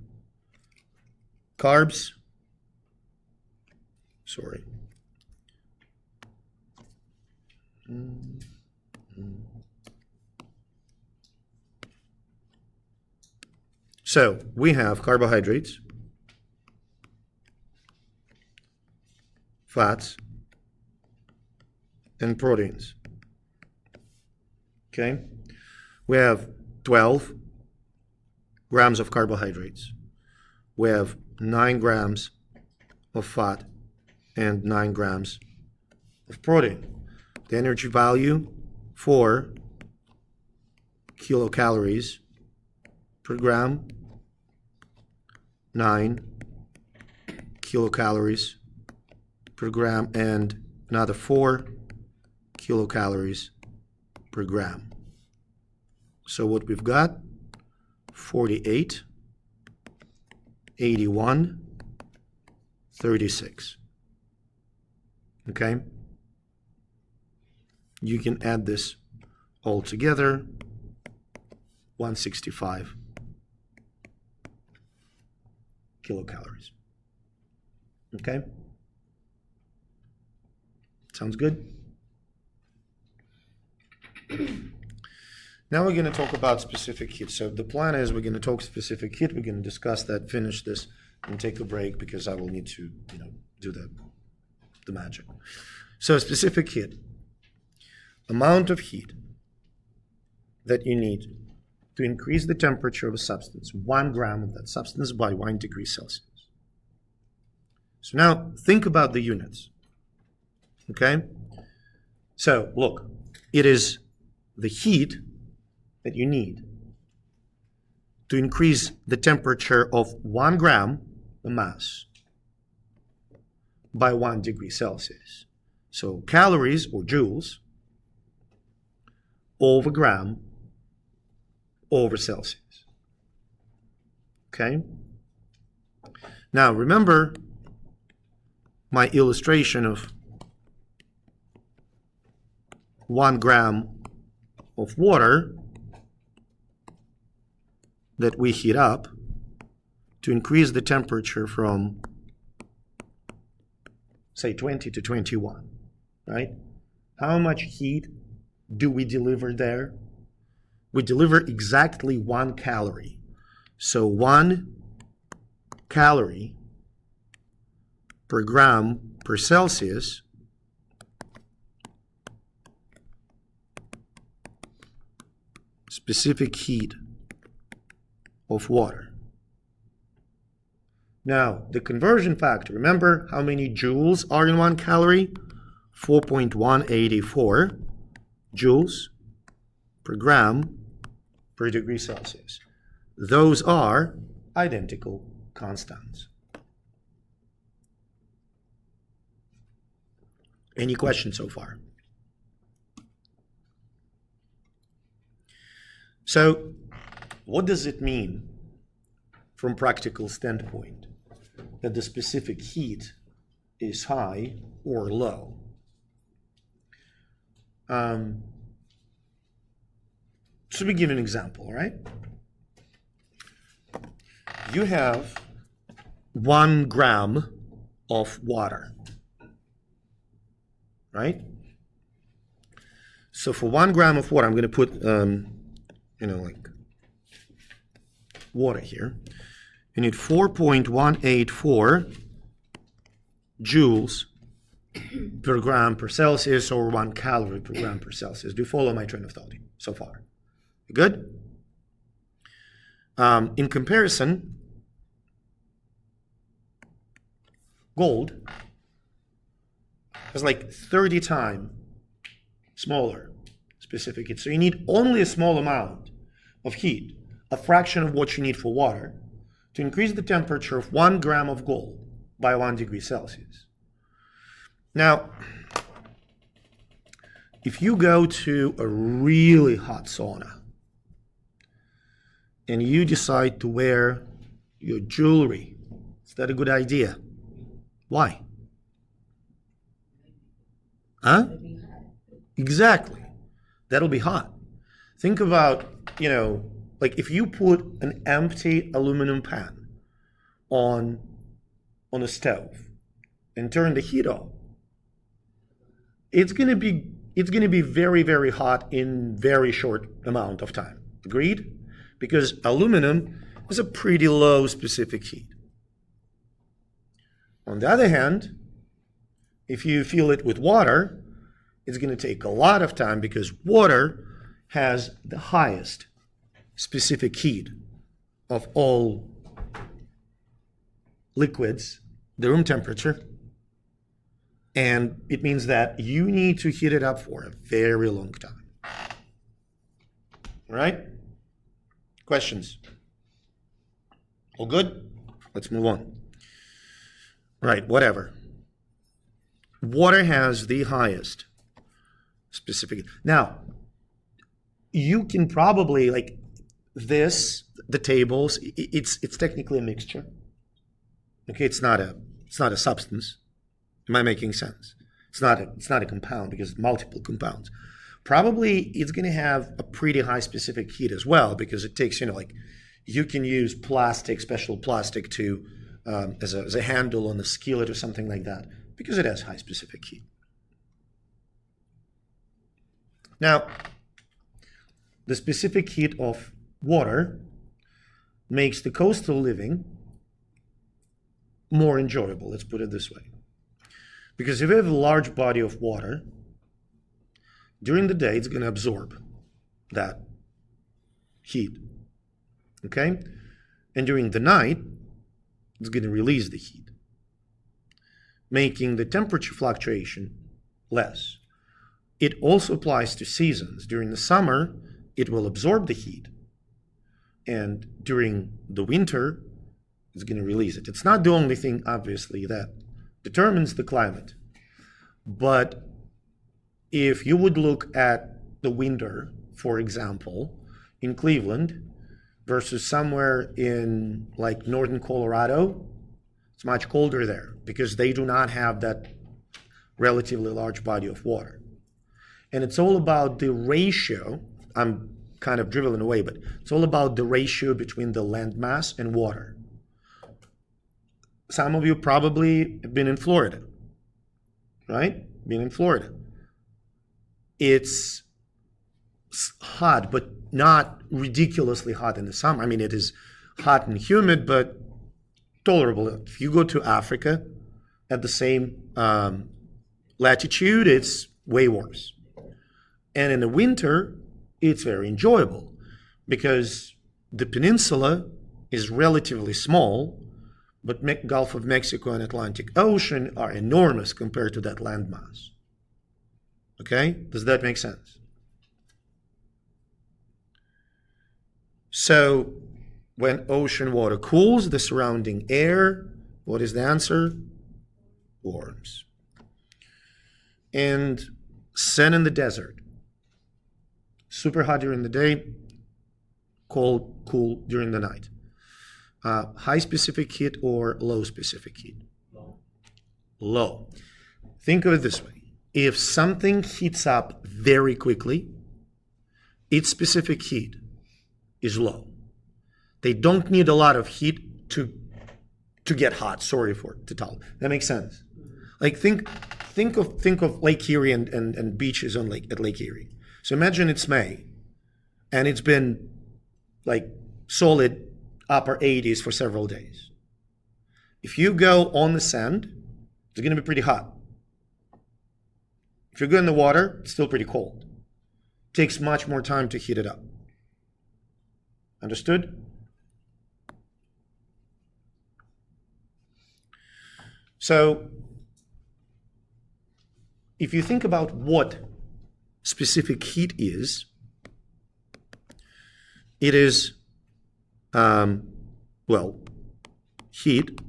carbs. Sorry. So, we have carbohydrates, fats, and proteins. Okay? We have 12 grams of carbohydrates. We have 9 grams of fat and 9 grams of protein. The energy value, 4 kilocalories per gram, 9 kilocalories per gram, and another 4 kilocalories per gram. So what we've got, 48, 81, 36. Okay? You can add this all together, 165 kilocalories. Okay? Sounds good? Now we're going to talk about specific heat. So the plan is we're going to talk specific heat. We're going to discuss that, finish this, and take a break because I will need to, do the magic. So specific heat. Amount of heat that you need to increase the temperature of a substance, 1 gram of that substance by 1 degree Celsius. So now think about the units. Okay? So look, it is the heat that you need to increase the temperature of 1 gram, the mass, by 1 degree Celsius. So calories or joules over gram over Celsius. Okay? Now remember my illustration of 1 gram of water that we heat up to increase the temperature from, say, 20 to 21, right? How much heat do we deliver there? We deliver exactly 1 calorie. So 1 calorie per gram per Celsius specific heat of water. Now, the conversion factor, remember how many joules are in 1 calorie? 4.184 joules per gram per degree Celsius. Those are identical constants. Any questions so far? So, what does it mean from practical standpoint that the specific heat is high or low? So we give an example, right? You have 1 gram of water, right? So for 1 gram of water, I'm going to put, like water here. You need 4.184 joules per gram per Celsius, or 1 calorie per gram per Celsius. Do you follow my train of thought so far? Good? In comparison, gold has like 30 times smaller specific heat. So you need only a small amount of heat, a fraction of what you need for water, to increase the temperature of 1 gram of gold by 1 degree Celsius. Now, if you go to a really hot sauna and you decide to wear your jewelry, is that a good idea? Why? Huh? Exactly. That'll be hot. Think about, like if you put an empty aluminum pan on a stove and turn the heat off, it's gonna be very, very hot in very short amount of time. Agreed? Because aluminum is a pretty low specific heat. On the other hand, if you fill it with water, it's going to take a lot of time because water has the highest specific heat of all liquids, the room temperature. And it means that you need to heat it up for a very long time. All right? Questions? All good? Let's move on. Right, whatever. Water has the highest specific. Now, you can probably, like this, the tables, it's technically a mixture. Okay, it's not a substance. Am I making sense? It's not a compound because it's multiple compounds. Probably it's going to have a pretty high specific heat as well because it takes, you can use plastic, special plastic to as a handle on a skillet or something like that because it has high specific heat. Now, the specific heat of water makes the coastal living more enjoyable, let's put it this way. Because if you have a large body of water, during the day it's going to absorb that heat, okay? And during the night, it's going to release the heat, making the temperature fluctuation less. It also applies to seasons. During the summer, it will absorb the heat, and during the winter, it's going to release it. It's not the only thing, obviously, that determines the climate. But if you would look at the winter, for example, in Cleveland versus somewhere in like northern Colorado, it's much colder there because they do not have that relatively large body of water. And it's all about the ratio. I'm kind of dribbling away, but it's all about the ratio between the land mass and water. Some of you probably have been in Florida, right? Been in Florida. It's hot, but not ridiculously hot in the summer. I mean, it is hot and humid, but tolerable. If you go to Africa at the same latitude, it's way worse. And in the winter, it's very enjoyable because the peninsula is relatively small, but Gulf of Mexico and Atlantic Ocean are enormous compared to that landmass. Okay? Does that make sense? So, when ocean water cools the surrounding air, what is the answer? Warms. And sun in the desert. Super hot during the day, cool during the night. High specific heat or low specific heat? Low. Think of it this way. If something heats up very quickly, its specific heat is low. They don't need a lot of heat to get hot. Sorry to tell. That makes sense. Like think of Lake Erie and beaches at Lake Erie. So imagine it's May, and it's been like solid upper 80s for several days. If you go on the sand, it's going to be pretty hot. If you go in the water, it's still pretty cold. It takes much more time to heat it up. Understood? So, if you think about what specific heat is, it is, heat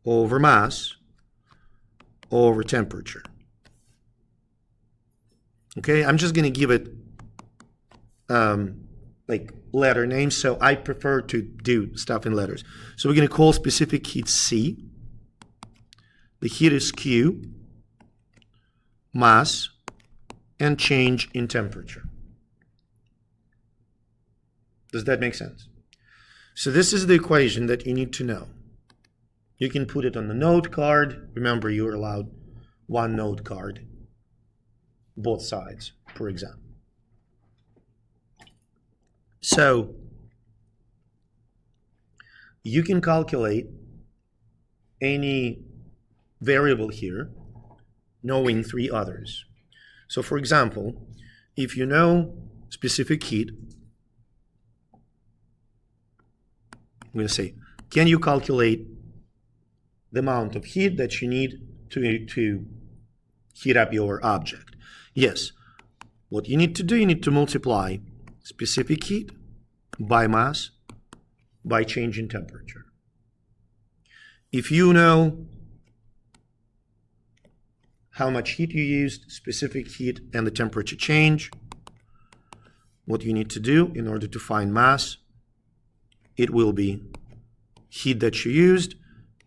over mass over temperature. Okay, I'm just going to give it letter names, so I prefer to do stuff in letters. So we're going to call specific heat C. The heat is Q, mass, and change in temperature. Does that make sense? So this is the equation that you need to know. You can put it on the note card. Remember, you're allowed one note card, both sides per exam. So you can calculate any variable here, knowing three others. So for example, if you know specific heat, I'm going to say, can you calculate the amount of heat that you need to heat up your object? Yes. What you need to do, you need to multiply specific heat by mass by change in temperature. If you know how much heat you used, specific heat, and the temperature change, what you need to do in order to find mass, it will be heat that you used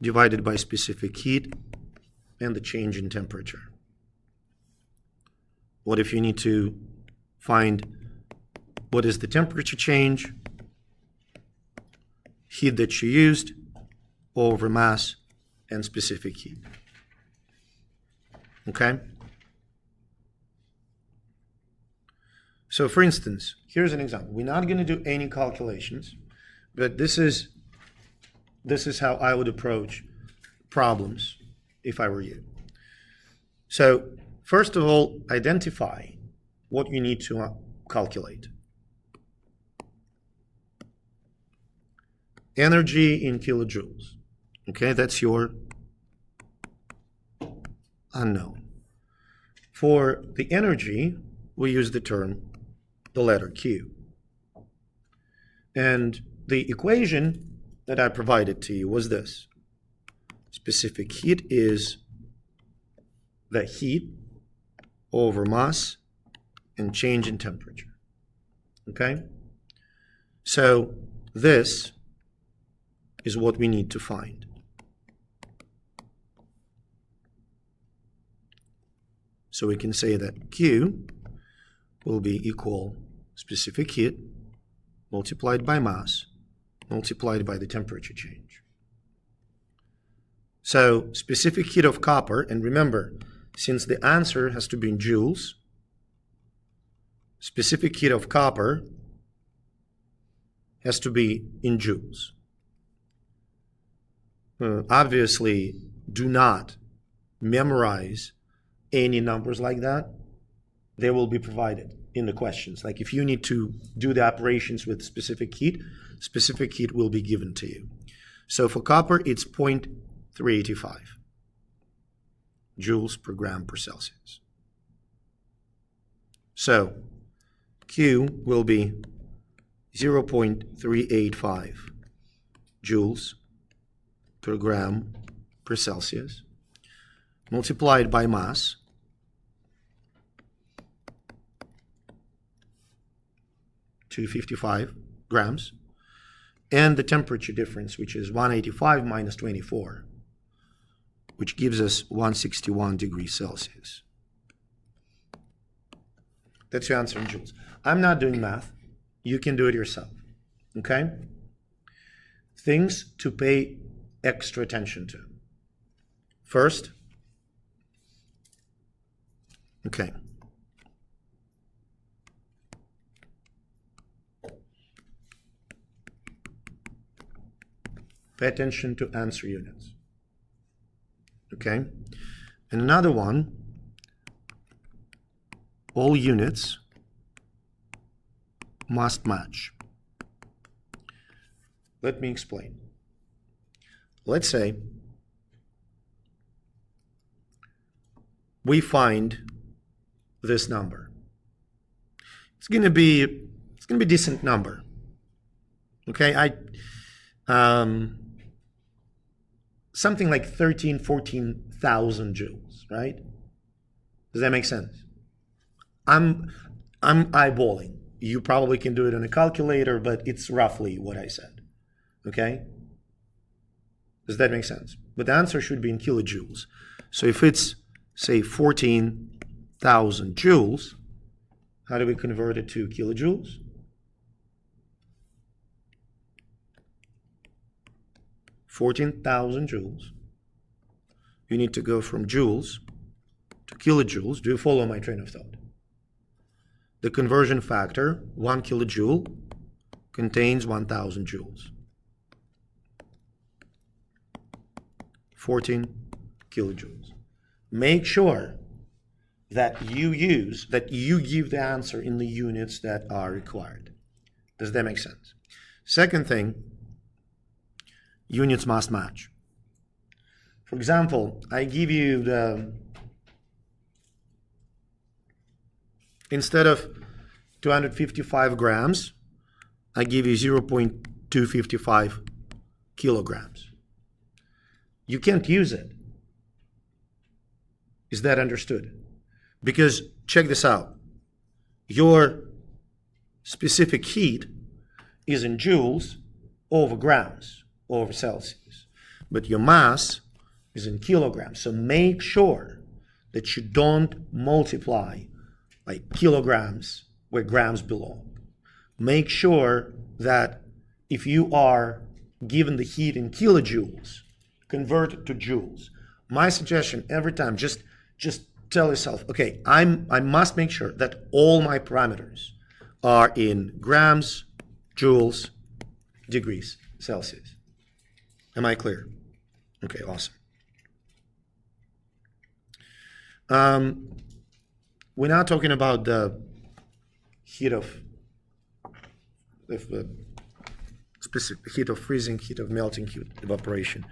divided by specific heat and the change in temperature. What if you need to find what is the temperature change, heat that you used over mass and specific heat? Okay? So for instance, here's an example. We're not going to do any calculations, but this is how I would approach problems if I were you. So first of all, identify what you need to calculate. Energy in kilojoules. Okay, that's your unknown. For the energy, we use the letter Q. And the equation that I provided to you was this. Specific heat is the heat over mass and change in temperature. Okay? So this is what we need to find. So we can say that Q will be equal specific heat multiplied by mass multiplied by the temperature change. So specific heat of copper, and remember, since the answer has to be in joules, specific heat of copper has to be in joules. Obviously, do not memorize any numbers like that. They will be provided in the questions. Like if you need to do the operations with specific heat will be given to you. So for copper, it's 0.385 joules per gram per Celsius. So Q will be 0.385 joules per gram per Celsius multiplied by mass (255 grams) and the temperature difference, which is 185 minus 24, which gives us 161 degrees Celsius. That's your answer in joules. I'm not doing math. You can do it yourself. Okay? Things to pay extra attention to. First, okay. Pay attention to answer units. Okay? And another one, all units must match. Let me explain. Let's say we find this number. It's going to be a decent number. Okay? Something like 14,000 joules, right? Does that make sense? I'm eyeballing. You probably can do it on a calculator, but it's roughly what I said. Okay? Does that make sense? But the answer should be in kilojoules. So if it's, say, 14,000 joules, how do we convert it to kilojoules? (14,000 joules). You need to go from joules to kilojoules. Do you follow my train of thought? The conversion factor, 1 kilojoule, contains 1,000 joules. 14 kilojoules. Make sure that you give the answer in the units that are required. Does that make sense? Second thing, units must match. For example, I give you instead of 255 grams, I give you 0.255 kilograms. You can't use it. Is that understood? Because check this out. Your specific heat is in joules over grams over Celsius, but your mass is in kilograms. So make sure that you don't multiply like kilograms where grams belong. Make sure that if you are given the heat in kilojoules, convert it to joules. My suggestion every time, just tell yourself, okay, I must make sure that all my parameters are in grams, joules, degrees Celsius. Am I clear? Okay, awesome. We're now talking about the heat of specific heat of freezing, heat of melting, heat of evaporation.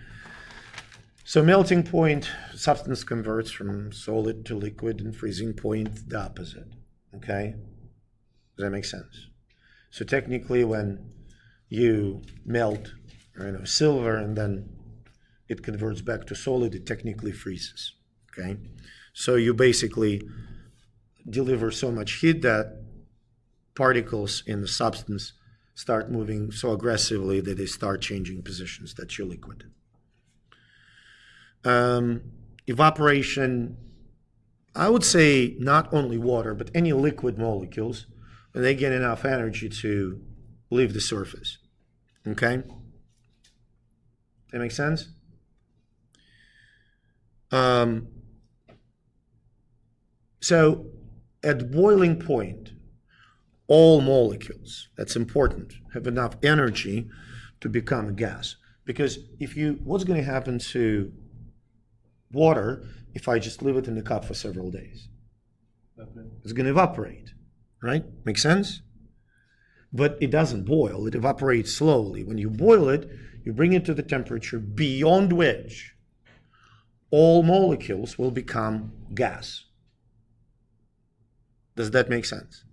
So melting point, substance converts from solid to liquid, and freezing point, the opposite. Okay? Does that make sense? So technically when you melt silver and then it converts back to solid, it technically freezes. Okay? So you basically deliver so much heat that particles in the substance start moving so aggressively that they start changing positions. That's your liquid. Evaporation, I would say not only water, but any liquid molecules, and they get enough energy to leave the surface. Okay? That make sense? So at boiling point, all molecules, that's important, have enough energy to become a gas. Because what's going to happen to water if I just leave it in the cup for several days? It's going to evaporate, right? Make sense? But it doesn't boil, it evaporates slowly. When you boil it, you bring it to the temperature beyond which all molecules will become gas. Does that make sense?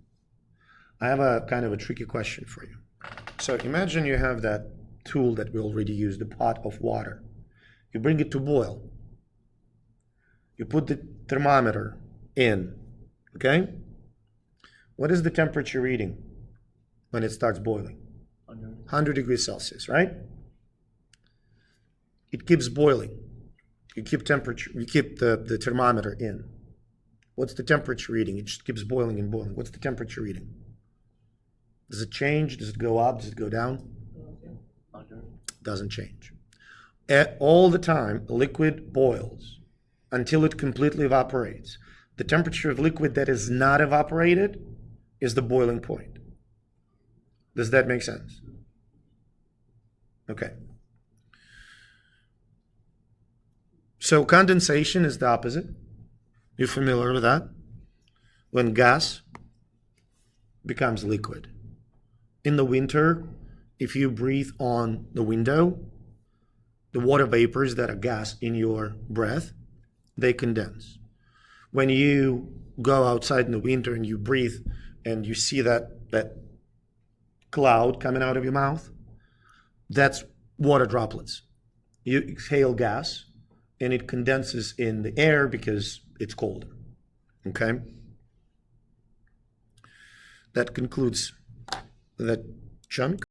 I have a kind of a tricky question for you. So imagine you have that tool that we already used, the pot of water. You bring it to boil. You put the thermometer in, okay? What is the temperature reading when it starts boiling? 100 degrees Celsius, right? It keeps boiling. You keep the thermometer in. What's the temperature reading? It just keeps boiling and boiling. What's the temperature reading? Does it change? Does it go up? Does it go down? Doesn't change. All the time, liquid boils until it completely evaporates. The temperature of liquid that is not evaporated is the boiling point. Does that make sense? Okay. So condensation is the opposite. You're familiar with that? When gas becomes liquid. In the winter, if you breathe on the window, the water vapors that are gas in your breath, they condense. When you go outside in the winter and you breathe and you see that cloud coming out of your mouth, that's water droplets. You exhale gas and it condenses in the air because it's colder. Okay? That concludes that chunk.